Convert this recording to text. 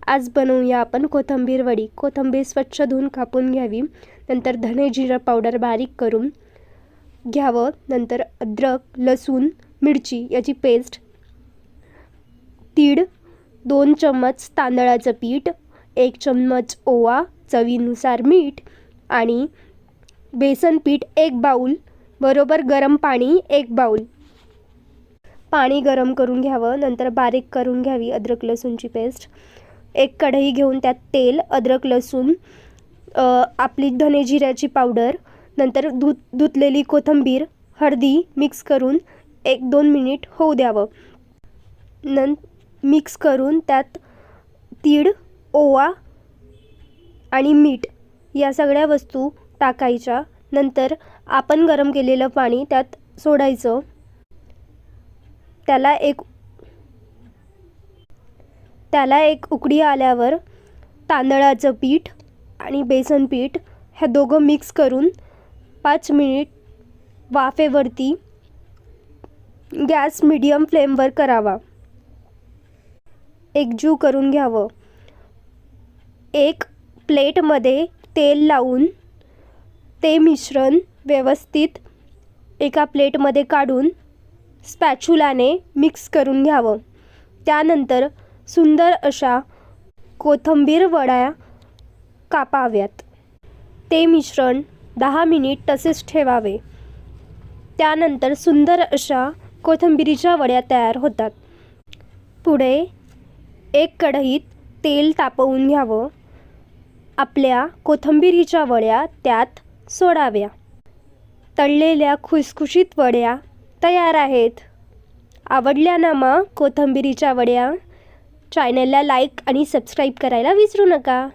आज बनवूया आपण कोथिंबीर वडी। कोथिंबीर स्वच्छ धुवून कापून घ्यावी। नंतर धने जिरा पावडर बारीक करून घ्यावं। नंतर अद्रक, लसूण, मिरची याची पेस्ट, तीळ, 2 चम्मच तांदळाचं पीठ, 1 चम्मच ओवा, चवीनुसार मीठ आणि बेसन पीठ 1 बाउल, बरोबर गरम पाणी 1 बाउल। पाणी गरम करून घ्यावं। नंतर बारीक करून घ्यावी अद्रक लसूणची पेस्ट। एक कढई घेऊन त्यात तेल, अद्रक लसूण, आपली धने जिऱ्याची पावडर, नंतर धुतलेली कोथिंबीर, हळदी मिक्स करून 1-2 मिनिट होऊ द्यावं। मिक्स करून त्यात तीळ, ओवा आणि मीठ या सगळ्या वस्तू टाकायच्या। नंतर आपण गरम केलेलं पाणी त्यात सोडायचं। त्याला एक उकळी आल्यावर तांदळाचं पीठ आणि बेसन पीठ हे दोघं मिक्स करून 5 मिनिट वाफेवरती गॅस मीडियम फ्लेमवर करावा। एकजीव करून घ्यावं। एक प्लेटमध्ये तेल लावून ते मिश्रण व्यवस्थित एका प्लेटमध्ये काढून स्पॅच्युलाने मिक्स करून घ्यावं। त्यानंतर सुंदर अशा कोथिंबीर वड्या कापाव्यात। ते मिश्रण 10 मिनिट तसेच ठेवावे। त्यानंतर सुंदर अशा कोथिंबीरीच्या वड्या तयार होतात। पुढे एक कढईत तेल तापवून घ्यावं। आपल्या कोथिंबीरीच्या वड्या त्यात सोडाव्या। तळलेल्या खुसखुशीत वड्या तयार आहेत। आवडल्या ना मग कोथिंबीरीच्या वड्या? चॅनलला लाईक आणि सबस्क्राईब करायला विसरू नका।